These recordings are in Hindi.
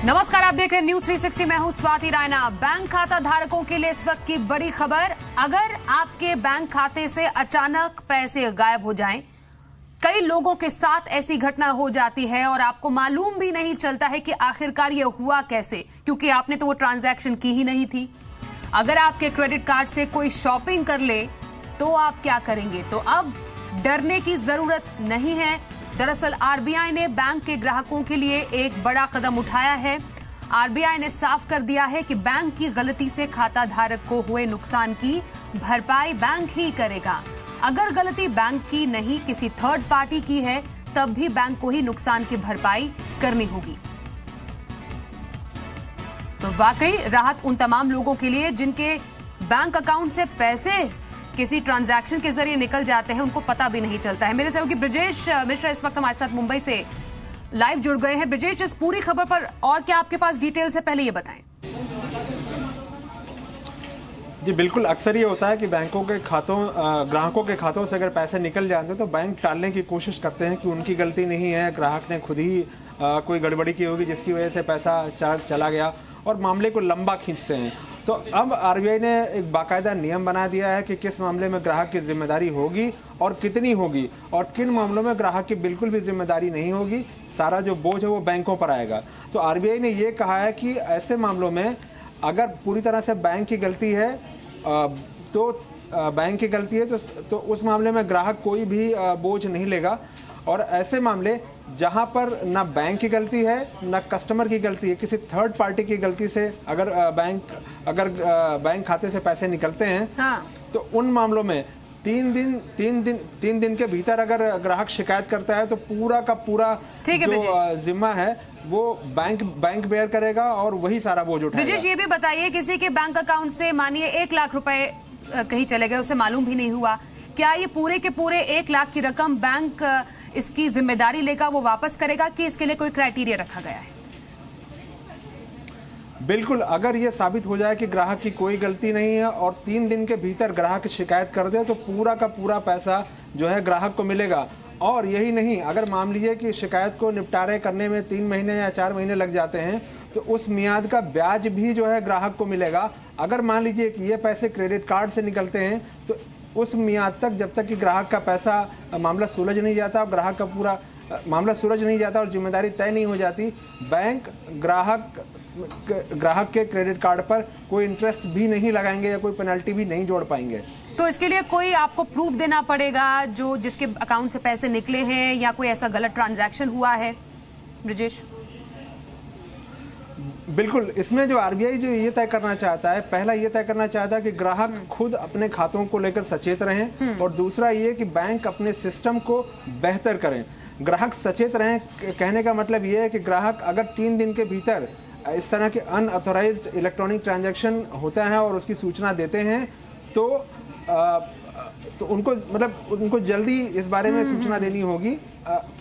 नमस्कार, आप देख रहे हैं न्यूज 360। मैं हूं स्वाति रायना। बैंक खाता धारकों के लिए इस वक्त की बड़ी खबर। अगर आपके बैंक खाते से अचानक पैसे गायब हो जाएं, कई लोगों के साथ ऐसी घटना हो जाती है और आपको मालूम भी नहीं चलता है कि आखिरकार ये हुआ कैसे, क्योंकि आपने तो वो ट्रांजैक्शन की ही नहीं थी। अगर आपके क्रेडिट कार्ड से कोई शॉपिंग कर ले तो आप क्या करेंगे? तो अब डरने की जरूरत नहीं है। दरअसल आरबीआई ने बैंक के ग्राहकों के लिए एक बड़ा कदम उठाया है। आरबीआई ने साफ कर दिया है कि बैंक की गलती से खाता धारक को हुए नुकसान की भरपाई बैंक ही करेगा। अगर गलती बैंक की नहीं, किसी थर्ड पार्टी की है, तब भी बैंक को ही नुकसान की भरपाई करनी होगी। तो वाकई राहत उन तमाम लोगों के लिए जिनके बैंक अकाउंट से पैसे किसी ट्रांजैक्शन के जरिए निकल जाते हैं, उनको पता भी नहीं चलता है। मेरे सहयोगी ब्रजेश मिश्रा इस वक्त हमारे साथ मुंबई से लाइव जुड़ गए हैं। ब्रजेश, इस पूरी खबर पर और क्या आपके पास डिटेल्स है, पहले ये बताएं। जी बिल्कुल, अक्सर ये होता है कि बैंकों के खातों ग्राहकों के खातों से अगर पैसे निकल जाते हैं तो बैंक टालने की कोशिश करते हैं कि उनकी गलती नहीं है, ग्राहक ने खुद ही कोई गड़बड़ी की होगी जिसकी वजह से पैसा चला गया, और मामले को लंबा खींचते हैं। तो अब आरबीआई ने एक बाकायदा नियम बना दिया है कि किस मामले में ग्राहक की जिम्मेदारी होगी और कितनी होगी, और किन मामलों में ग्राहक की बिल्कुल भी जिम्मेदारी नहीं होगी। सारा जो बोझ है वो बैंकों पर आएगा। तो आरबीआई ने ये कहा है कि ऐसे मामलों में अगर पूरी तरह से बैंक की गलती है बैंक की गलती है तो उस मामले में ग्राहक कोई भी बोझ नहीं लेगा। और ऐसे मामले जहां पर ना बैंक की गलती है ना कस्टमर की गलती है, किसी थर्ड पार्टी की गलती से अगर बैंक खाते से पैसे निकलते हैं, हाँ। तो उन मामलों में तीन दिन के भीतर अगर ग्राहक शिकायत करता है तो पूरा का पूरा जो जिम्मा है वो बैंक बेयर करेगा और वही सारा बोझ उठाएगा। ब्रजेश, ये भी बताइए, किसी के बैंक अकाउंट से मानिए 1 लाख रुपए कहीं चले गए, उसे मालूम भी नहीं हुआ, क्या ये पूरे के पूरे 1 लाख की रकम बैंक इसकी जिम्मेदारी लेगा, वो वापस करेगा, कि इसके लिए कोई क्राइटेरिया रखा गया है? बिल्कुल, अगर ये साबित हो जाए कि ग्राहक की कोई गलती नहीं है और 3 दिन के भीतर ग्राहक शिकायत कर दे तो पूरा का पूरा पैसा जो है ग्राहक को मिलेगा। और यही नहीं, अगर मान लीजिए कि शिकायत को निपटारे करने में 3 महीने या 4 महीने लग जाते हैं तो उस मियाद का ब्याज भी जो है ग्राहक को मिलेगा। अगर मान लीजिए कि ये पैसे क्रेडिट कार्ड से निकलते हैं तो उस मियाद तक, जब तक कि ग्राहक का मामला सुलझ नहीं जाता, ग्राहक का पूरा मामला सुलझ नहीं जाता और जिम्मेदारी तय नहीं हो जाती, बैंक ग्राहक के क्रेडिट कार्ड पर कोई इंटरेस्ट भी नहीं लगाएंगे या कोई पेनल्टी भी नहीं जोड़ पाएंगे। तो इसके लिए कोई आपको प्रूफ देना पड़ेगा जिसके अकाउंट से पैसे निकले हैं, या कोई ऐसा गलत ट्रांजैक्शन हुआ है? ब्रजेश, बिल्कुल, इसमें जो आरबीआई जो ये तय करना चाहता है, पहला ये तय करना चाहता है कि ग्राहक खुद अपने खातों को लेकर सचेत रहें, और दूसरा ये कि बैंक अपने सिस्टम को बेहतर करें। ग्राहक सचेत रहें कहने का मतलब ये है कि ग्राहक अगर 3 दिन के भीतर इस तरह के अनऑथोराइज्ड इलेक्ट्रॉनिक ट्रांजैक्शन होता है और उसकी सूचना देते हैं तो उनको जल्दी इस बारे में सूचना देनी होगी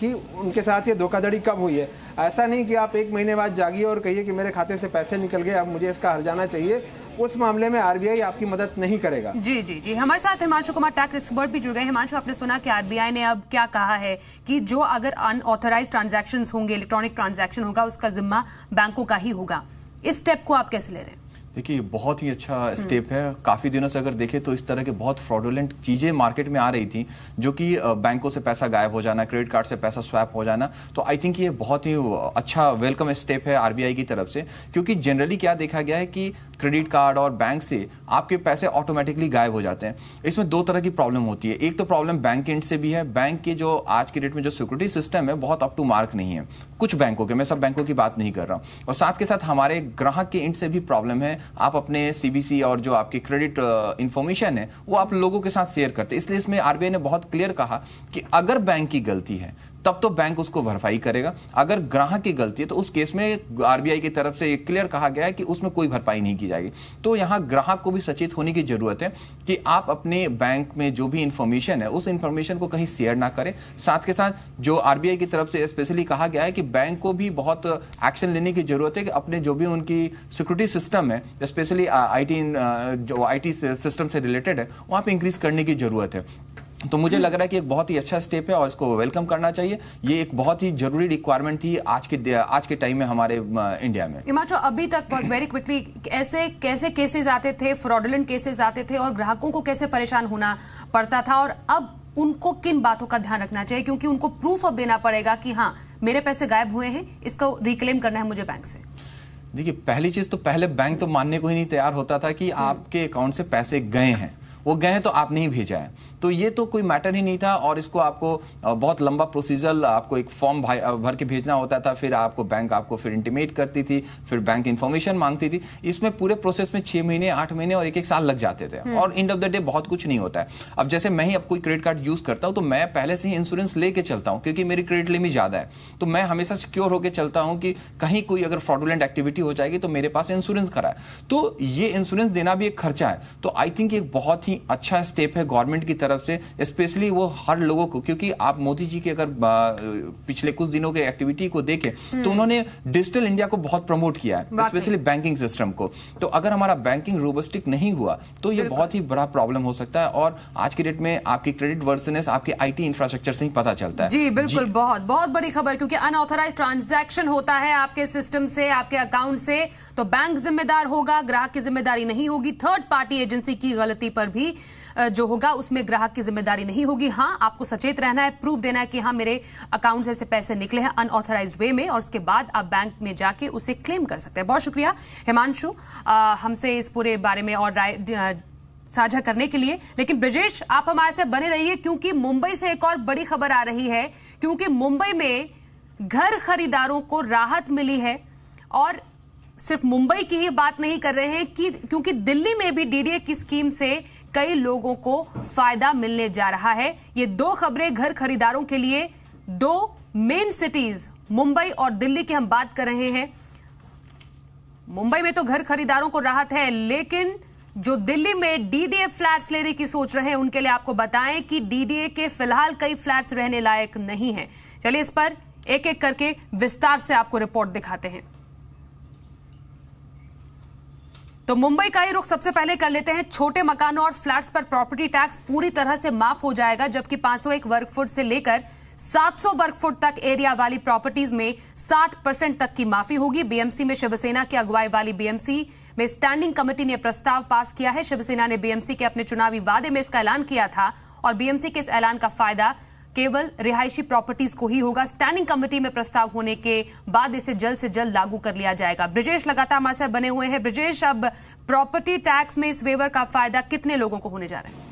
कि उनके साथ ये धोखाधड़ी कब हुई है। ऐसा नहीं कि आप 1 महीने बाद जागिए और कहिए कि मेरे खाते से पैसे निकल गए, अब मुझे इसका हर्जाना चाहिए। उस मामले में आरबीआई आपकी मदद नहीं करेगा। जी, हमारे साथ हिमांशु कुमार, टैक्स एक्सपर्ट भी जुड़ गए। हिमांशु, आपने सुना कि आरबीआई ने अब क्या कहा है कि जो अगर अनऑथराइज्ड ट्रांजैक्शंस होंगे, इलेक्ट्रॉनिक ट्रांजैक्शन होगा, उसका जिम्मा बैंकों का ही होगा। इस स्टेप को आप कैसे ले रहे हैं? देखिए, बहुत ही अच्छा स्टेप है। काफ़ी दिनों से अगर देखें तो इस तरह के बहुत फ्रॉडुलेंट चीज़ें मार्केट में आ रही थी, जो कि बैंकों से पैसा गायब हो जाना, क्रेडिट कार्ड से पैसा स्वैप हो जाना। तो आई थिंक ये बहुत ही अच्छा वेलकम स्टेप है आरबीआई की तरफ से, क्योंकि जनरली क्या देखा गया है कि क्रेडिट कार्ड और बैंक से आपके पैसे ऑटोमेटिकली गायब हो जाते हैं। इसमें 2 तरह की प्रॉब्लम होती है। एक तो प्रॉब्लम बैंक एंड से भी है, बैंक के जो आज के डेट में जो सिक्योरिटी सिस्टम है बहुत अप टू मार्क नहीं है कुछ बैंकों के, मैं सब बैंकों की बात नहीं कर रहा हूँ। और साथ के साथ हमारे ग्राहक के एंड से भी प्रॉब्लम है, आप अपने सीबीसी और जो आपकी क्रेडिट इंफॉर्मेशन है वो आप लोगों के साथ शेयर करते हैं। इसलिए इसमें आरबीआई ने बहुत क्लियर कहा कि अगर बैंक की गलती है तब तो बैंक उसको भरपाई करेगा, अगर ग्राहक की गलती है तो उस केस में आरबीआई की तरफ से क्लियर कहा गया है कि उसमें कोई भरपाई नहीं की जाएगी। तो यहाँ ग्राहक को भी सचेत होने की जरूरत है कि आप अपने बैंक में जो भी इंफॉर्मेशन है उस इंफॉर्मेशन को कहीं शेयर ना करें। साथ के साथ जो आरबीआई की तरफ से स्पेशली कहा गया है कि बैंक को भी बहुत एक्शन लेने की जरूरत है कि अपने जो भी उनकी सिक्योरिटी सिस्टम है, स्पेशली आईटी सिस्टम से रिलेटेड है, वहां पे इंक्रीज करने की जरूरत है। तो मुझे लग रहा है कि एक बहुत ही अच्छा स्टेप है और इसको वेलकम करना चाहिए। ये एक बहुत ही जरूरी रिक्वायरमेंट थी आज के टाइम में हमारे इंडिया में। हिमांशु, अभी तक वेरी क्विकली ऐसे कैसे केसेस आते थे, फ्रॉडुलेंट केसेस आते थे और ग्राहकों को कैसे परेशान होना पड़ता था, और अब उनको किन बातों का ध्यान रखना चाहिए, क्योंकि उनको प्रूफ अब देना पड़ेगा कि हाँ मेरे पैसे गायब हुए हैं, इसको रिक्लेम करना है मुझे बैंक से। देखिए, पहली चीज तो पहले बैंक तो मानने को ही नहीं तैयार होता था कि आपके अकाउंट से पैसे गए हैं, वो गए तो आपने ही भेजा है, तो ये तो कोई मैटर ही नहीं था। और इसको आपको बहुत लंबा प्रोसीजर, आपको एक फॉर्म भर के भेजना होता था, फिर आपको बैंक आपको फिर इंटीमेट करती थी, फिर बैंक इंफॉर्मेशन मांगती थी। इसमें पूरे प्रोसेस में 6 महीने 8 महीने और 1-1 साल लग जाते थे और एंड ऑफ द डे बहुत कुछ नहीं होता है। अब जैसे मैं ही अब कोई क्रेडिट कार्ड यूज करता हूं तो मैं पहले से ही इंश्योरेंस लेके चलता हूं, क्योंकि मेरी क्रेडिट लिमिट ज्यादा है, तो मैं हमेशा सिक्योर होकर चलता हूं कि कहीं कोई अगर फ्रॉडुलेंट एक्टिविटी हो जाएगी तो मेरे पास इंश्योरेंस करा है। तो ये इंश्योरेंस देना भी एक खर्चा है, तो आई थिंक एक बहुत ही अच्छा स्टेप है गवर्नमेंट की तरफ से, स्पेशली वो हर लोगों को, क्योंकि आप मोदी जी के अगर पिछले कुछ दिनों के एक्टिविटी को देखें तो उन्होंने डिजिटल इंडिया को बहुत प्रमोट किया है, स्पेशली बैंकिंग सिस्टम को। तो अगर हमारा बैंकिंग रोबस्टिक नहीं हुआ तो ये बहुत ही बड़ा प्रॉब्लम हो सकता है, और आज की डेट में आपकी क्रेडिट वर्थिनेस आपके आईटी इंफ्रास्ट्रक्चर से ही पता चलता है। जी बिल्कुल, बहुत बहुत बड़ी खबर, क्योंकि अनऑथराइज्ड ट्रांजैक्शन होता है आपके सिस्टम से, आपके अकाउंट से, तो बैंक जिम्मेदार होगा, ग्राहक की जिम्मेदारी नहीं होगी। थर्ड पार्टी एजेंसी की गलती पर भी जो होगा उसमें ग्राहक की जिम्मेदारी नहीं होगी। हाँ, आपको सचेत रहना है, प्रूफ देना है कि हाँ मेरे अकाउंट से पैसे निकले हैं अनऑथराइज्ड वे में, और उसके बाद आप बैंक में जाके उसे क्लेम कर सकते हैं। बहुत शुक्रिया हिमांशु हमसे इस पूरे बारे में और राय साझा करने के लिए। लेकिन ब्रजेश, आप हमारे साथ बने रहिए, क्योंकि मुंबई से एक और बड़ी खबर आ रही है, क्योंकि मुंबई में घर खरीदारों को राहत मिली है। और सिर्फ मुंबई की ही बात नहीं कर रहे हैं कि क्योंकि दिल्ली में भी डीडीए की स्कीम से कई लोगों को फायदा मिलने जा रहा है। ये दो खबरें घर खरीदारों के लिए, दो मेन सिटीज मुंबई और दिल्ली की हम बात कर रहे हैं। मुंबई में तो घर खरीदारों को राहत है, लेकिन जो दिल्ली में डीडीए फ्लैट्स लेने की सोच रहे हैं उनके लिए आपको बताएं कि डीडीए के फिलहाल कई फ्लैट्स रहने लायक नहीं हैं। चलिए इस पर एक एक करके विस्तार से आपको रिपोर्ट दिखाते हैं। तो मुंबई का ही रुख सबसे पहले कर लेते हैं। छोटे मकानों और फ्लैट्स पर प्रॉपर्टी टैक्स पूरी तरह से माफ हो जाएगा, जबकि 501 वर्ग फुट से लेकर 700 वर्ग फुट तक एरिया वाली प्रॉपर्टीज में 60% तक की माफी होगी। बीएमसी में शिवसेना की अगुवाई वाली बीएमसी में स्टैंडिंग कमेटी ने प्रस्ताव पास किया है। शिवसेना ने बीएमसी के अपने चुनावी वादे में इसका ऐलान किया था, और बीएमसी के इस ऐलान का फायदा केवल रिहायशी प्रॉपर्टीज को ही होगा। स्टैंडिंग कमेटी में प्रस्ताव होने के बाद इसे जल्द से जल्द लागू कर लिया जाएगा। ब्रजेश लगातार हमारे साथ बने हुए हैं। ब्रजेश, अब प्रॉपर्टी टैक्स में इस वेवर का फायदा कितने लोगों को होने जा रहा है?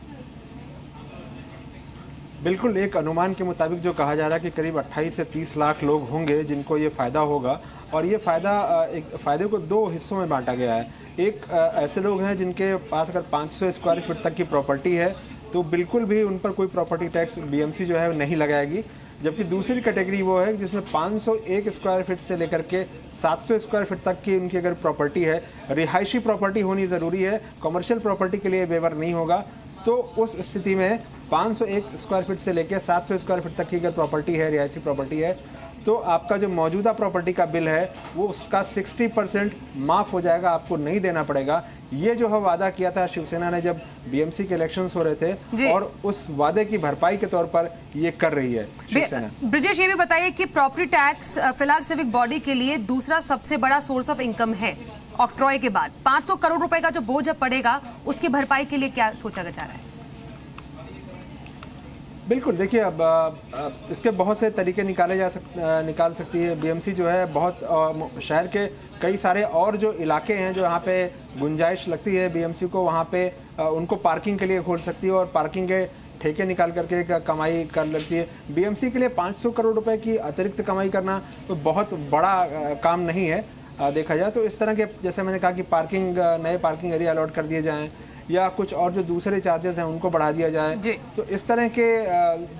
बिल्कुल, एक अनुमान के मुताबिक जो कहा जा रहा है कि करीब 28 से 30 लाख लोग होंगे जिनको ये फायदा होगा। और ये फायदे को दो हिस्सों में बांटा गया है। एक ऐसे लोग हैं जिनके पास अगर 500 स्क्वायर फीट तक की प्रॉपर्टी है तो बिल्कुल भी उन पर कोई प्रॉपर्टी टैक्स बीएमसी जो है नहीं लगाएगी। जबकि दूसरी कैटेगरी वो है जिसमें 501 स्क्वायर फीट से लेकर के 700 स्क्वायर फीट तक की उनकी अगर प्रॉपर्टी है, रिहायशी प्रॉपर्टी होनी ज़रूरी है, कमर्शियल प्रॉपर्टी के लिए वेवर नहीं होगा। तो उस स्थिति में 501 स्क्वायर फीट से लेकर 700 स्क्वायर फीट तक की अगर प्रॉपर्टी है, रिहायशी प्रॉपर्टी है, तो आपका जो मौजूदा प्रॉपर्टी का बिल है वो उसका 60% माफ हो जाएगा, आपको नहीं देना पड़ेगा। ये जो है वादा किया था शिवसेना ने जब बीएमसी के इलेक्शंस हो रहे थे, और उस वादे की भरपाई के तौर पर ये कर रही है शिवसेना। ब्रजेश, ये भी बताइए कि प्रॉपर्टी टैक्स फिलहाल सिविक बॉडी के लिए दूसरा सबसे बड़ा सोर्स ऑफ इनकम है ऑक्ट्रॉय के बाद। 500 करोड़ रुपए का जो बोझ अब पड़ेगा उसकी भरपाई के लिए क्या सोचा जा रहा है? बिल्कुल, देखिए अब इसके बहुत से तरीके निकाल सकती है बीएमसी जो है। बहुत शहर के कई सारे और जो इलाके हैं जो यहाँ पे गुंजाइश लगती है बीएमसी को, वहाँ पे उनको पार्किंग के लिए खोल सकती है और पार्किंग के ठेके निकाल करके कमाई कर लेती है। बीएमसी के लिए 500 करोड़ रुपए की अतिरिक्त कमाई करना तो बहुत बड़ा काम नहीं है देखा जाए तो। इस तरह के, जैसे मैंने कहा कि नए पार्किंग एरिया अलॉट कर दिए जाएँ या कुछ और जो दूसरे चार्जेस हैं उनको बढ़ा दिया जाए, तो इस तरह के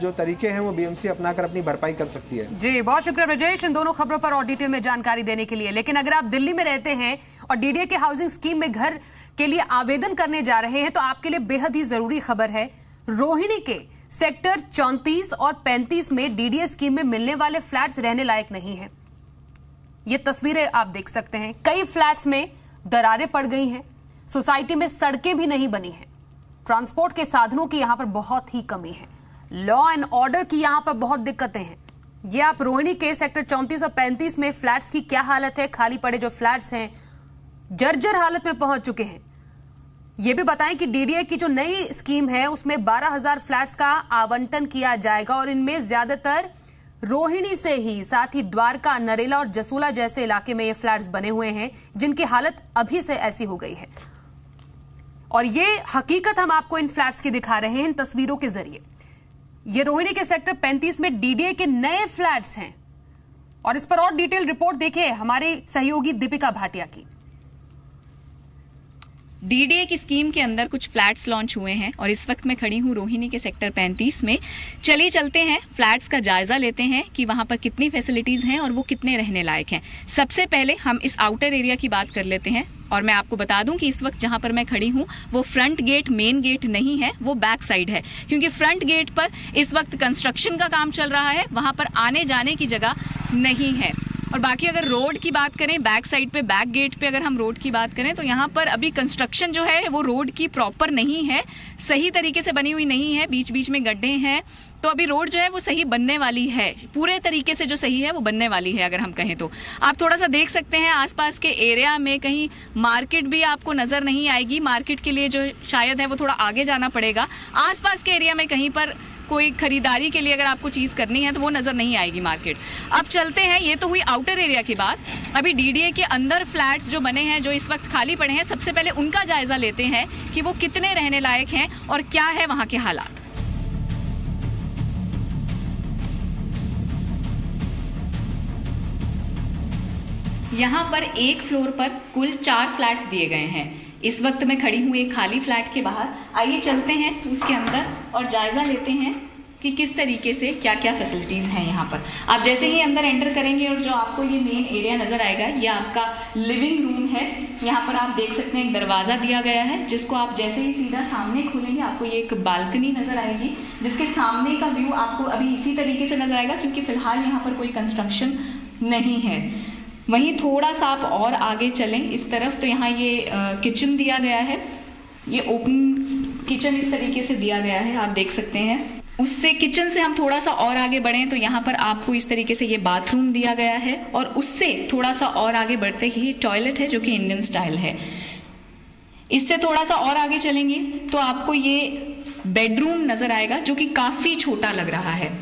जो तरीके हैं वो बीएमसी अपनाकर अपनी भरपाई कर सकती है। जी, बहुत शुक्रिया ब्रजेश इन दोनों खबरों पर और डिटेल में जानकारी देने के लिए। लेकिन अगर आप दिल्ली में रहते हैं और डीडीए के हाउसिंग स्कीम में घर के लिए आवेदन करने जा रहे हैं तो आपके लिए बेहद ही जरूरी खबर है। रोहिणी के सेक्टर 34 और 35 में डीडीए स्कीम में मिलने वाले फ्लैट्स रहने लायक नहीं है। ये तस्वीरें आप देख सकते हैं। कई फ्लैट्स में दरारें पड़ गई हैं, सोसाइटी में सड़कें भी नहीं बनी हैं, ट्रांसपोर्ट के साधनों की यहां पर बहुत ही कमी है। लॉ एंड ऑर्डर की यहां पर बहुत दिक्कतें हैं। ये आप रोहिणी के सेक्टर 34 और 35 में फ्लैट्स की क्या हालत है, खाली पड़े जो फ्लैट्स हैं जर्जर हालत में पहुंच चुके हैं। ये भी बताएं कि डीडीए की जो नई स्कीम है उसमें 12,000 फ्लैट्स का आवंटन किया जाएगा और इनमें ज्यादातर रोहिणी से ही, साथ ही द्वारका, नरेला और जसोला जैसे इलाके में ये फ्लैट्स बने हुए हैं जिनकी हालत अभी से ऐसी हो गई है। और ये हकीकत हम आपको इन फ्लैट्स की दिखा रहे हैं इन तस्वीरों के जरिए। ये रोहिणी के सेक्टर 35 में डीडीए के नए फ्लैट्स हैं और इस पर और डिटेल रिपोर्ट देखिए हमारे सहयोगी दीपिका भाटिया की। डीडीए की स्कीम के अंदर कुछ फ्लैट्स लॉन्च हुए हैं और इस वक्त मैं खड़ी हूँ रोहिणी के सेक्टर 35 में। चलिए चलते हैं, फ्लैट्स का जायजा लेते हैं कि वहां पर कितनी फैसिलिटीज हैं और वो कितने रहने लायक हैं। सबसे पहले हम इस आउटर एरिया की बात कर लेते हैं और मैं आपको बता दूं कि इस वक्त जहां पर मैं खड़ी हूं वो फ्रंट गेट, मेन गेट नहीं है, वो बैक साइड है, क्योंकि फ्रंट गेट पर इस वक्त कंस्ट्रक्शन का काम चल रहा है, वहां पर आने जाने की जगह नहीं है। और बाकी अगर रोड की बात करें, बैक साइड पे, बैक गेट पे अगर हम रोड की बात करें तो यहाँ पर अभी कंस्ट्रक्शन जो है वो रोड की प्रॉपर नहीं है, सही तरीके से बनी हुई नहीं है, बीच बीच में गड्ढे हैं। तो अभी रोड जो है वो सही बनने वाली है, पूरे तरीके से जो सही है वो बनने वाली है अगर हम कहें तो। आप थोड़ा सा देख सकते हैं आसपास के एरिया में कहीं मार्केट भी आपको नजर नहीं आएगी। मार्केट के लिए जो शायद है वो थोड़ा आगे जाना पड़ेगा। आसपास के एरिया में कहीं पर कोई खरीदारी के लिए अगर आपको चीज करनी है तो वो नजर नहीं आएगी मार्केट। अब चलते हैं, ये तो हुई आउटर एरिया की बात। अभी डीडीए के अंदर फ्लैट्स जो बने हैं, जो इस वक्त खाली पड़े हैं, सबसे पहले उनका जायजा लेते हैं कि वो कितने रहने लायक हैं और क्या है वहां के हालात। यहाँ पर एक फ्लोर पर कुल 4 फ्लैट्स दिए गए हैं। इस वक्त मैं खड़ी हूँ एक खाली फ्लैट के बाहर। आइए चलते हैं उसके अंदर और जायजा लेते हैं कि किस तरीके से क्या क्या फैसिलिटीज हैं यहाँ पर। आप जैसे ही अंदर एंटर करेंगे और जो आपको ये मेन एरिया नजर आएगा, ये आपका लिविंग रूम है। यहाँ पर आप देख सकते हैं एक दरवाजा दिया गया है जिसको आप जैसे ही सीधा सामने खोलेंगे आपको ये एक बालकनी नजर आएगी, जिसके सामने का व्यू आपको अभी इसी तरीके से नजर आएगा क्योंकि फिलहाल यहाँ पर कोई कंस्ट्रक्शन नहीं है। वहीं थोड़ा सा आप और आगे चलें इस तरफ तो यहाँ ये किचन दिया गया है। ये ओपन किचन इस तरीके से दिया गया है, आप देख सकते हैं। उससे किचन से हम थोड़ा सा और आगे बढ़ें तो यहाँ पर आपको इस तरीके से ये बाथरूम दिया गया है और उससे थोड़ा सा और आगे बढ़ते ही टॉयलेट है जो कि इंडियन स्टाइल है। इससे थोड़ा सा और आगे चलेंगे तो आपको ये बेडरूम नजर आएगा जो कि काफी छोटा लग रहा है।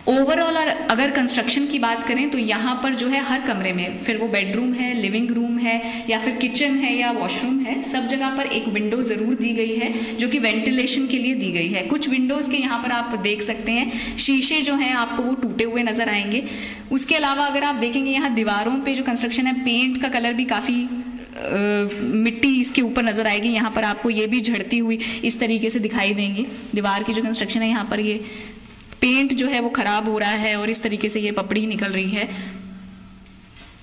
ओवरऑल और अगर कंस्ट्रक्शन की बात करें तो यहाँ पर जो है हर कमरे में, फिर वो बेडरूम है, लिविंग रूम है या फिर किचन है या वॉशरूम है, सब जगह पर एक विंडो ज़रूर दी गई है जो कि वेंटिलेशन के लिए दी गई है। कुछ विंडोज़ के यहाँ पर आप देख सकते हैं शीशे जो हैं आपको वो टूटे हुए नज़र आएंगे। उसके अलावा अगर आप देखेंगे यहाँ दीवारों पर जो कंस्ट्रक्शन है, पेंट का कलर भी काफ़ी मिट्टी इसके ऊपर नज़र आएगी। यहाँ पर आपको ये भी झड़ती हुई इस तरीके से दिखाई देंगी। दीवार की जो कंस्ट्रक्शन है यहाँ पर ये पेंट जो है वो खराब हो रहा है और इस तरीके से ये पपड़ी निकल रही है।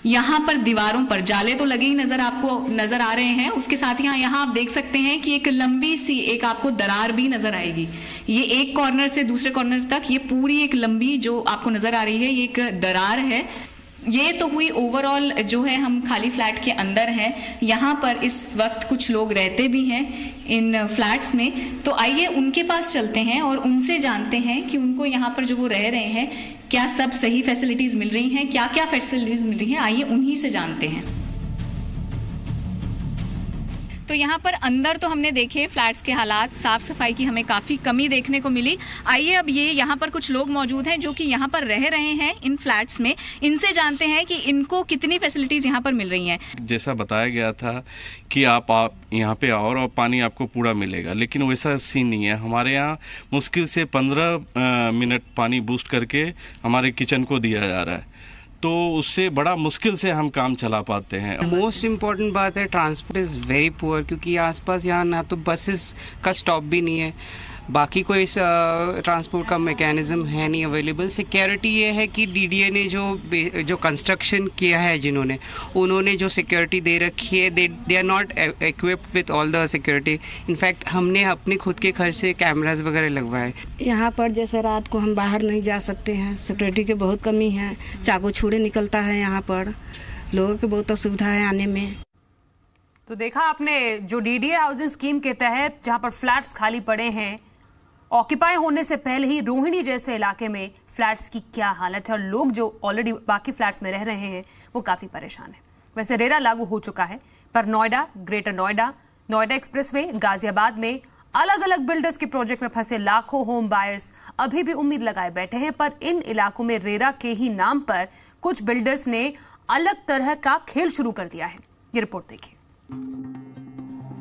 यहाँ पर दीवारों पर जाले तो लगे ही आपको नजर आ रहे हैं, उसके साथ ही यहाँ आप देख सकते हैं कि एक लंबी सी एक आपको दरार भी नजर आएगी। ये एक कॉर्नर से दूसरे कॉर्नर तक ये पूरी एक लंबी जो आपको नजर आ रही है ये एक दरार है। ये तो हुई ओवरऑल जो है हम खाली फ्लैट के अंदर हैं। यहाँ पर इस वक्त कुछ लोग रहते भी हैं इन फ्लैट्स में, तो आइए उनके पास चलते हैं और उनसे जानते हैं कि उनको यहाँ पर जो वो रह रहे हैं क्या सब सही फैसिलिटीज मिल रही हैं, क्या क्या फैसिलिटीज मिल रही हैं, आइए उन्हीं से जानते हैं। तो यहाँ पर अंदर तो हमने देखे फ्लैट्स के हालात, साफ सफाई की हमें काफ़ी कमी देखने को मिली। आइए अब ये यहाँ पर कुछ लोग मौजूद हैं जो कि यहाँ पर रह रहे हैं इन फ्लैट्स में, इनसे जानते हैं कि इनको कितनी फैसिलिटीज़ यहाँ पर मिल रही हैं। जैसा बताया गया था कि आप यहाँ पे आओ और पानी आपको पूरा मिलेगा, लेकिन वैसा सीन नहीं है। हमारे यहाँ मुश्किल से 15 मिनट पानी बूस्ट करके हमारे किचन को दिया जा रहा है, तो उससे बड़ा मुश्किल से हम काम चला पाते हैं। मोस्ट इम्पॉर्टेंट बात है ट्रांसपोर्ट इज़ वेरी पुअर, क्योंकि आसपास यहाँ ना तो बसेस का स्टॉप भी नहीं है, बाकी कोई ट्रांसपोर्ट का मैकेनिज्म है नहीं अवेलेबल। सिक्योरिटी ये है कि डीडीए ने जो कंस्ट्रक्शन किया है, जिन्होंने उन्होंने जो सिक्योरिटी दे रखी है, they are not equipped with all the security. In fact हमने अपने खुद के खर्च से कैमरास वगैरह लगवाए। यहाँ पर जैसे रात को हम बाहर नहीं जा सकते हैं, सिक्योरिटी की बहुत कमी है, चाकू छुरे निकलता है, यहाँ पर लोगों की बहुत असुविधा है आने में। तो देखा आपने जो डीडीए हाउसिंग स्कीम के तहत जहां पर फ्लैट्स खाली पड़े हैं ऑक्यूपाई होने से पहले ही रोहिणी जैसे इलाके में फ्लैट्स की क्या हालत है और लोग जो ऑलरेडी बाकी फ्लैट्स में रह रहे हैं वो काफी परेशान है। वैसे रेरा लागू हो चुका है, पर नोएडा, ग्रेटर नोएडा, नोएडा एक्सप्रेसवे, गाजियाबाद में अलग अलग बिल्डर्स के प्रोजेक्ट में फंसे लाखों होम बायर्स अभी भी उम्मीद लगाए बैठे हैं। पर इन इलाकों में रेरा के ही नाम पर कुछ बिल्डर्स ने अलग तरह का खेल शुरू कर दिया है। ये रिपोर्ट देखिए।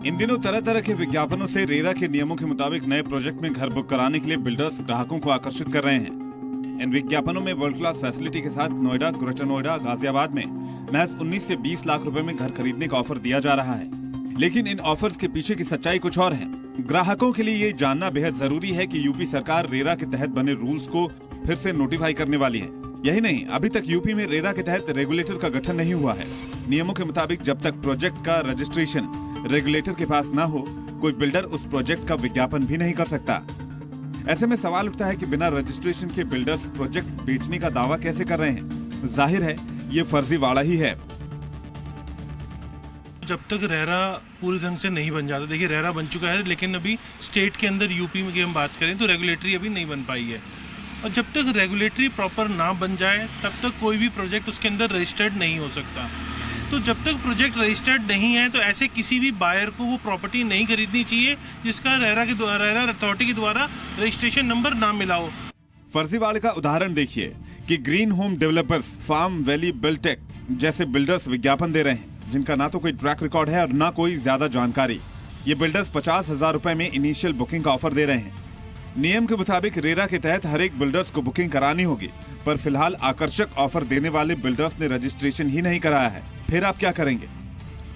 इन दिनों तरह तरह के विज्ञापनों से रेरा के नियमों के मुताबिक नए प्रोजेक्ट में घर बुक कराने के लिए बिल्डर्स ग्राहकों को आकर्षित कर रहे हैं। इन विज्ञापनों में वर्ल्ड क्लास फैसिलिटी के साथ नोएडा, ग्रेटर नोएडा, गाजियाबाद में महज 19 से 20 लाख रुपए में घर खरीदने का ऑफर दिया जा रहा है। लेकिन इन ऑफर्स के पीछे की सच्चाई कुछ और है। ग्राहकों के लिए ये जानना बेहद जरूरी है कि यूपी सरकार रेरा के तहत बने रूल्स को फिर से नोटिफाई करने वाली है। यही नहीं, अभी तक यूपी में रेरा के तहत रेगुलेटर का गठन नहीं हुआ है। नियमों के मुताबिक जब तक प्रोजेक्ट का रजिस्ट्रेशन रेगुलेटर के पास न हो, कोई बिल्डर उस प्रोजेक्ट का विज्ञापन भी नहीं कर सकता। ऐसे में सवाल उठता है कि बिना रजिस्ट्रेशन के बिल्डर्स प्रोजेक्ट बेचने का दावा कैसे कर रहे हैं। जाहिर है ये फर्जीवाड़ा ही है। जब तक रेरा पूरी ढंग से नहीं बन जाता, देखिए रेरा बन चुका है लेकिन अभी स्टेट के अंदर यूपी में की हम बात करें तो रेगुलेटरी अभी नहीं बन पाई है। और जब तक रेगुलेटरी प्रॉपर ना बन जाए तब तक कोई भी प्रोजेक्ट उसके अंदर रजिस्टर्ड नहीं हो सकता। तो जब तक प्रोजेक्ट रजिस्टर्ड नहीं है तो ऐसे किसी भी बायर को वो प्रॉपर्टी नहीं खरीदनी चाहिए जिसका रेरा अथॉरिटी के द्वारा रजिस्ट्रेशन नंबर ना मिला हो। फर्जीवाड़े का उदाहरण देखिए कि Green Home Developers, Farm Valley Biltech जैसे बिल्डर्स विज्ञापन दे रहे हैं जिनका ना तो कोई ट्रैक रिकॉर्ड है और ना कोई ज्यादा जानकारी। ये बिल्डर्स 50,000 रुपए में इनिशियल बुकिंग का ऑफर दे रहे हैं। नियम के मुताबिक रेरा के तहत हर एक बिल्डर्स को बुकिंग करानी होगी, पर फिलहाल आकर्षक ऑफर देने वाले बिल्डर्स ने रजिस्ट्रेशन ही नहीं कराया है। फिर आप क्या करेंगे?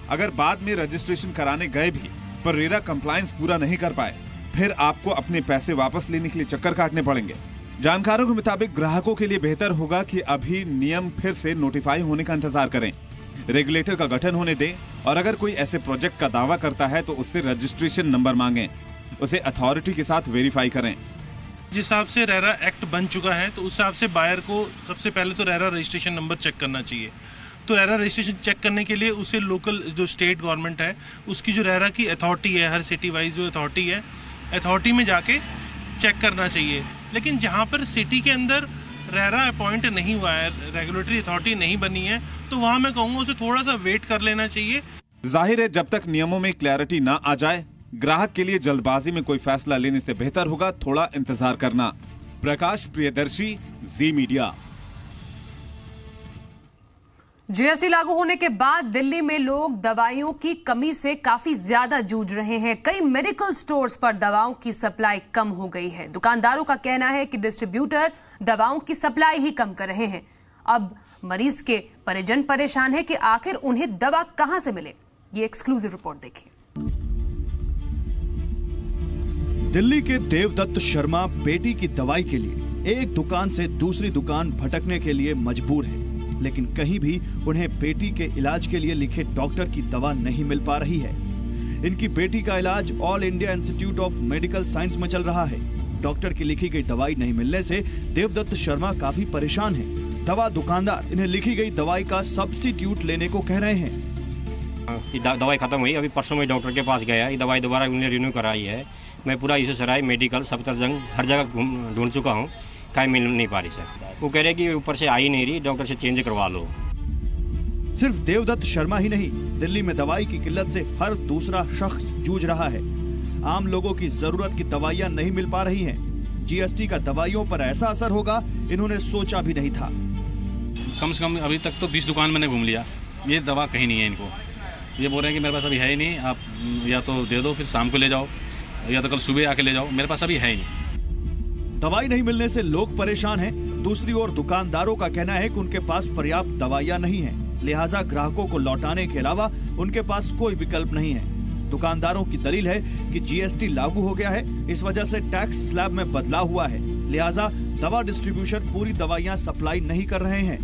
अगर बाद में रजिस्ट्रेशन कराने गए भी पर रेरा कंप्लायंस पूरा नहीं कर पाए, फिर आपको अपने पैसे वापस लेने के लिए चक्कर काटने पड़ेंगे। जानकारों के मुताबिक ग्राहकों के लिए बेहतर होगा कि अभी नियम फिर से नोटिफाई होने का इंतजार करें, रेगुलेटर का गठन होने दें और अगर कोई ऐसे प्रोजेक्ट का दावा करता है तो उससे रजिस्ट्रेशन नंबर मांगें, उसे अथॉरिटी के साथ वेरीफाई करें। जिस हिसाब से रेरा एक्ट बन चुका है तो उस हिसाब से बायर को सबसे पहले तो रेरा रजिस्ट्रेशन नंबर चेक करना चाहिए। तो रेरा रजिस्ट्रेशन चेक करने के लिए उसे लोकल जो स्टेट गवर्नमेंट है उसकी जो रेरा की अथॉरिटी है, हर सिटी वाइज जो अथॉरिटी है, अथॉरिटी में जाके चेक करना चाहिए। लेकिन जहाँ पर सिटी के अंदर रेरा अपॉइंट नहीं हुआ है, रेगुलेटरी अथॉरिटी नहीं बनी है, तो वहाँ मैं कहूँगा उसे थोड़ा सा वेट कर लेना चाहिए। जाहिर है जब तक नियमों में क्लैरिटी ना आ जाए, ग्राहक के लिए जल्दबाजी में कोई फैसला लेने से बेहतर होगा थोड़ा इंतजार करना। प्रकाश प्रियदर्शी, जी मीडिया। जीएसटी लागू होने के बाद दिल्ली में लोग दवाइयों की कमी से काफी ज्यादा जूझ रहे हैं। कई मेडिकल स्टोर्स पर दवाओं की सप्लाई कम हो गई है। दुकानदारों का कहना है कि डिस्ट्रीब्यूटर दवाओं की सप्लाई ही कम कर रहे हैं। अब मरीज के परिजन परेशान है कि आखिर उन्हें दवा कहां से मिले। ये एक्सक्लूसिव रिपोर्ट देखिए। दिल्ली के देवदत्त शर्मा बेटी की दवाई के लिए एक दुकान से दूसरी दुकान भटकने के लिए मजबूर है, लेकिन कहीं भी उन्हें बेटी के इलाज के लिए लिखे डॉक्टर की दवा नहीं मिल पा रही है। इनकी बेटी का इलाज all India institute of medical science में चल रहा है। डॉक्टर की लिखी गई दवाई नहीं मिलने से देवदत्त शर्मा काफी परेशान हैं। दवा दुकानदार इन्हें लिखी गई दवाई का सब्स्टिट्यूट लेने को कह रहे हैं। दवाई खत्म हुई, अभी परसों में डॉक्टर के पास गया, ये दवाई दोबारा उन्हें रिन्यू कराई है। मैं पूरा ईश्वरसराय मेडिकल सफदरजंग हर जगह ढूंढ चुका हूँ, कहीं मिल नहीं पा रही सर। वो कह रहे कि ऊपर से आई नहीं रही, डॉक्टर से चेंज करवा लो। सिर्फ देवदत्त शर्मा ही नहीं, दिल्ली में दवाई की किल्लत से हर दूसरा शख्स जूझ रहा है। आम लोगों की जरूरत की दवाइयां नहीं मिल पा रही हैं। जीएसटी का दवाइयों पर ऐसा असर होगा इन्होंने सोचा भी नहीं था। कम से कम अभी तक तो 20 दुकान मैंने घूम लिया, ये दवा कहीं नहीं है। इनको ये बोल रहे हैं कि मेरे पास अभी है ही नहीं, आप या तो दे दो फिर शाम को ले जाओ या तो कल सुबह आके ले जाओ, मेरे पास अभी है ही नहीं। दवाई नहीं मिलने से लोग परेशान हैं। दूसरी ओर दुकानदारों का कहना है कि उनके पास पर्याप्त दवाइयां नहीं हैं, लिहाजा ग्राहकों को लौटाने के अलावा उनके पास कोई विकल्प नहीं है। दुकानदारों की दलील है कि जीएसटी लागू हो गया है, इस वजह से टैक्स स्लैब में बदलाव हुआ है, लिहाजा दवा डिस्ट्रीब्यूशन पूरी दवाइयां सप्लाई नहीं कर रहे हैं।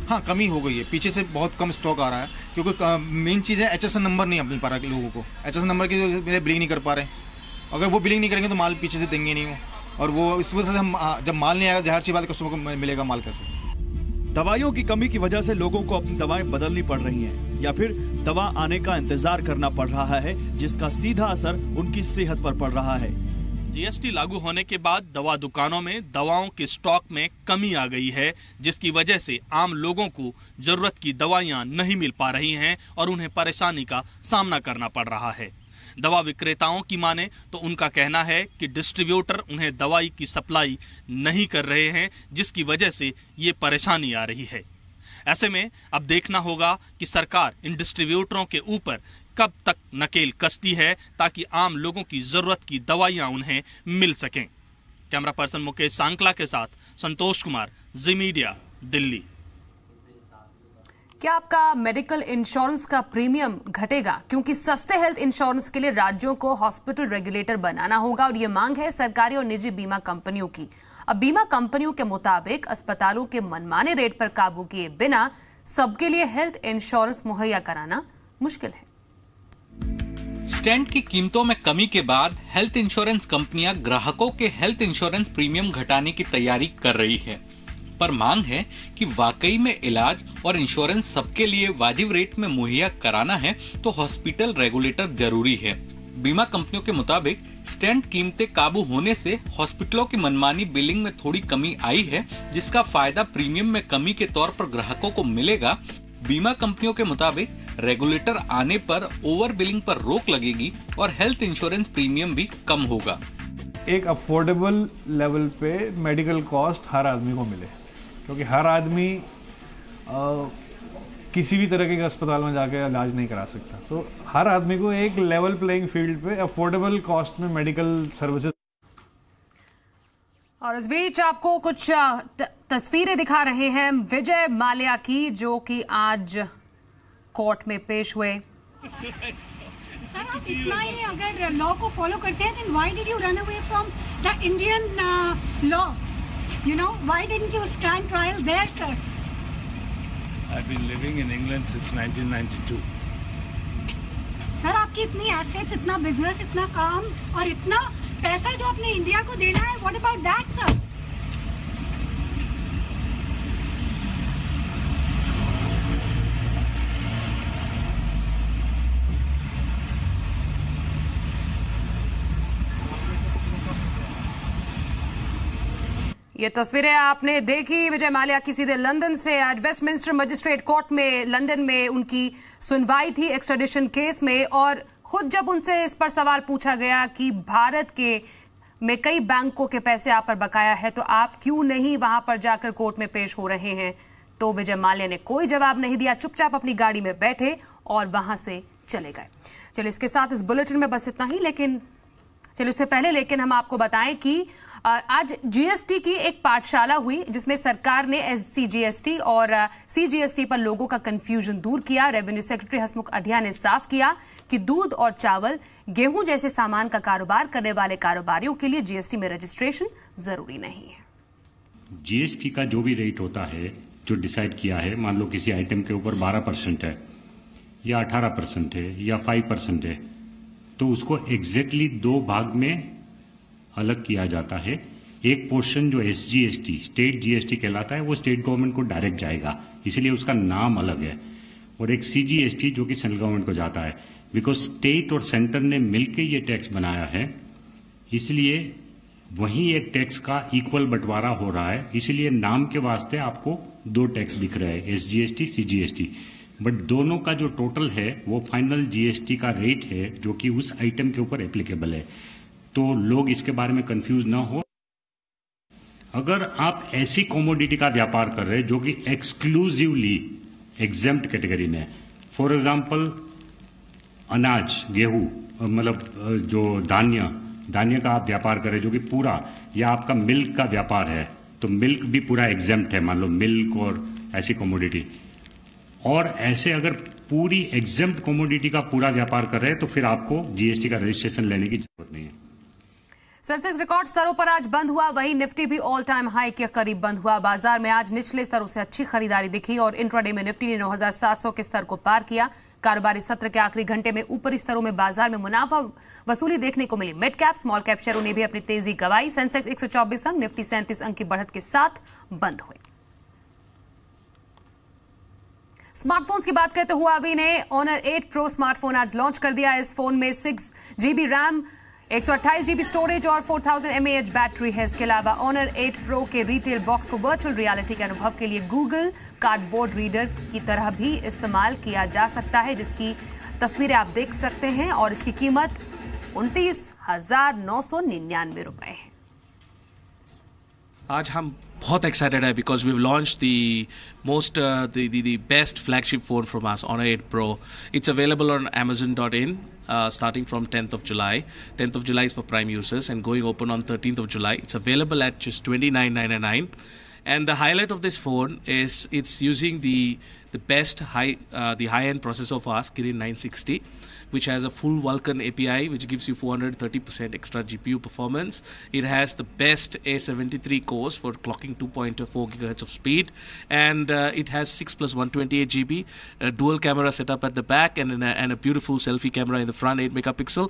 हाँ, कमी हो गई है, पीछे से बहुत कम स्टॉक आ रहा है, क्योंकि मेन चीज़ है HSN नंबर नहीं मिल पा रहा लोगों को। HSN नंबर की बिलिंग नहीं कर पा रहे, अगर वो बिलिंग नहीं करेंगे तो माल पीछे से देंगे नहीं वो, और वो इस वजह से हम जब माल नहीं आएगा जाहिर सी बात कस्टमर को मिलेगा माल कैसे। दवाइयों की कमी की वजह से लोगों को अपनी दवाएं बदलनी पड़ रही हैं या फिर दवा आने का इंतजार करना पड़ रहा है, जिसका सीधा असर उनकी सेहत पर पड़ रहा है। जीएसटी लागू होने के बाद दवा दुकानों में दवाओं के स्टॉक में कमी आ गई है, जिसकी वजह से आम लोगों को जरूरत की दवाइयां नहीं मिल पा रही हैं और उन्हें परेशानी का सामना करना पड़ रहा है। दवा विक्रेताओं की माने तो उनका कहना है कि डिस्ट्रीब्यूटर उन्हें दवाई की सप्लाई नहीं कर रहे हैं, जिसकी वजह से ये परेशानी आ रही है। ऐसे में अब देखना होगा कि सरकार इन डिस्ट्रीब्यूटरों के ऊपर कब तक नकेल कसती है ताकि आम लोगों की जरूरत की दवाइयां उन्हें मिल सकें। कैमरा पर्सन मुकेश सांकला के साथ संतोष कुमार, जी मीडिया, दिल्ली। क्या आपका मेडिकल इंश्योरेंस का प्रीमियम घटेगा? क्योंकि सस्ते हेल्थ इंश्योरेंस के लिए राज्यों को हॉस्पिटल रेगुलेटर बनाना होगा और ये मांग है सरकारी और निजी बीमा कंपनियों की। अब बीमा कंपनियों के मुताबिक अस्पतालों के मनमाने रेट पर काबू किए बिना सबके लिए हेल्थ इंश्योरेंस मुहैया कराना मुश्किल है। स्टेंट की कीमतों में कमी के बाद हेल्थ इंश्योरेंस कंपनियां ग्राहकों के हेल्थ इंश्योरेंस प्रीमियम घटाने की तैयारी कर रही है, पर मांग है कि वाकई में इलाज और इंश्योरेंस सबके लिए वाजिब रेट में मुहैया कराना है तो हॉस्पिटल रेगुलेटर जरूरी है। बीमा कंपनियों के मुताबिक स्टेंट कीमतें काबू होने से हॉस्पिटलों की मनमानी बिलिंग में थोड़ी कमी आई है, जिसका फायदा प्रीमियम में कमी के तौर पर ग्राहकों को मिलेगा। बीमा कंपनियों के मुताबिक रेगुलेटर आने पर ओवर बिलिंग पर रोक लगेगी और हेल्थ इंश्योरेंस प्रीमियम भी कम होगा। एक अफोर्डेबल लेवल पे मेडिकल कॉस्ट हर आदमी को मिले, क्योंकि हर आदमी किसी भी तरह के अस्पताल में जाकर इलाज नहीं करा सकता। तो हर आदमी को एक लेवल प्लेइंग फील्ड पे अफोर्डेबल कॉस्ट में मेडिकल सर्विसेज। और इस बीच आपको कुछ तस्वीरें दिखा रहे हैं विजय माल्या की, जो कि आज कोर्ट में पेश हुए। सर, आप इतना ही अगर लॉ को फॉलो करते हैं, then why did you run away from the Indian law? You know, why didn't you stand trial there, sir? I've been living in England since 1992. Sir, आपकी इतनी एसेट्स, इतना बिजनेस, इतना काम और इतना पैसा जो आपने इंडिया को देना है, what about that, sir? ये तस्वीरें आपने देखी विजय माल्या की सीधे लंदन से। आज वेस्टमिंस्टर मजिस्ट्रेट कोर्ट में लंदन में उनकी सुनवाई थी एक्स्ट्राडिशन केस में, और खुद जब उनसे इस पर सवाल पूछा गया कि भारत के में कई बैंकों के पैसे आप पर बकाया है, तो आप क्यों नहीं वहां पर जाकर कोर्ट में पेश हो रहे हैं, तो विजय माल्या ने कोई जवाब नहीं दिया, चुपचाप अपनी गाड़ी में बैठे और वहां से चले गए। चलिए, इसके साथ इस बुलेटिन में बस इतना ही, लेकिन चलिए इससे पहले हम आपको बताएं कि आज जीएसटी की एक पाठशाला हुई, जिसमें सरकार ने एससीजीएसटी और सीजीएसटी पर लोगों का कंफ्यूजन दूर किया। रेवेन्यू सेक्रेटरी हसमुख अढ़िया ने साफ किया कि दूध और चावल, गेहूं जैसे सामान का कारोबार करने वाले कारोबारियों के लिए जीएसटी में रजिस्ट्रेशन जरूरी नहीं है। जीएसटी का जो भी रेट होता है, जो डिसाइड किया है, मान लो किसी आइटम के ऊपर 12% है या 18% है या 5% है, तो उसको एग्जैक्टली दो भाग में अलग किया जाता है। एक पोर्शन जो एसजीएसटी, स्टेट जीएसटी कहलाता है, वो स्टेट गवर्नमेंट को डायरेक्ट जाएगा, इसलिए उसका नाम अलग है, और एक सीजीएसटी जो कि सेंट्रल गवर्नमेंट को जाता है। बिकॉज स्टेट और सेंटर ने मिलकर ये टैक्स बनाया है, इसलिए वहीं एक टैक्स का इक्वल बंटवारा हो रहा है, इसलिए नाम के वास्ते आपको दो टैक्स दिख रहे हैं, एसजीएसटी, सीजीएसटी, बट दोनों का जो टोटल है वो फाइनल जीएसटी का रेट है, जो कि उस आइटम के ऊपर एप्लीकेबल है। तो लोग इसके बारे में कंफ्यूज ना हो। अगर आप ऐसी कमोडिटी का व्यापार कर रहे हैं जो कि एक्सक्लूसिवली एग्जेम्प्ट कैटेगरी में है, फॉर एग्जांपल अनाज, गेहूं, मतलब जो धान्य का आप व्यापार कर रहे हैं जो कि पूरा, या आपका मिल्क का व्यापार है, तो मिल्क भी पूरा एग्जेम्प्ट है, मान लो मिल्क और ऐसी कमोडिटी, और ऐसे अगर पूरी एग्जेम्प्ट कमोडिटी का पूरा व्यापार कर रहे हैं तो फिर आपको जीएसटी का रजिस्ट्रेशन लेने की जरूरत नहीं है। सेंसेक्स रिकॉर्ड स्तरों पर आज बंद हुआ, वहीं निफ्टी भी ऑल टाइम हाई के करीब बंद हुआ। बाजार में आज निचले स्तरों से अच्छी खरीदारी दिखी और इंट्राडे में निफ्टी ने 9700 के स्तर को पार किया। कारोबारी सत्र के आखिरी घंटे में ऊपरी स्तरों में बाजार में मुनाफा वसूली देखने को मिली। मिड कैप, स्मॉल कैप शेयरों ने भी अपनी तेजी गंवाई। सेंसेक्स 124 अंक, निफ्टी 37 अंक की बढ़त के साथ बंद हुए। स्मार्टफोन्स की बात करते हुए हुआवी ने ऑनर 8 प्रो स्मार्टफोन आज लॉन्च कर दिया। इस फोन में 6GB रैम, 128 GB स्टोरेज और 4000 mAh बैटरी है। इसके अलावा Honor 8 Pro के रिटेल बॉक्स को वर्चुअल रियलिटी के अनुभव के लिए गूगल कार्डबोर्ड रीडर की तरह भी इस्तेमाल किया जा सकता है, जिसकी तस्वीरें आप देख सकते हैं और इसकी कीमत 29,999 रुपए है। आज हम बहुत एक्साइटेड है because we launch the most the best flagship phone from us, Honor 8 Pro. It's available on Amazon.in starting from 10th of July. 10th of July is for Prime users and going open on 13th of July. It's available at just $29,999. And the highlight of this phone is it's using the best high-end processor of ours, Kirin 960, which has a full Vulkan API, which gives you 430% extra GPU performance. It has the best A73 cores for clocking 2.4 GHz of speed, and it has 6 plus 128 GB, a dual camera setup at the back, and a beautiful selfie camera in the front, 8 megapixel.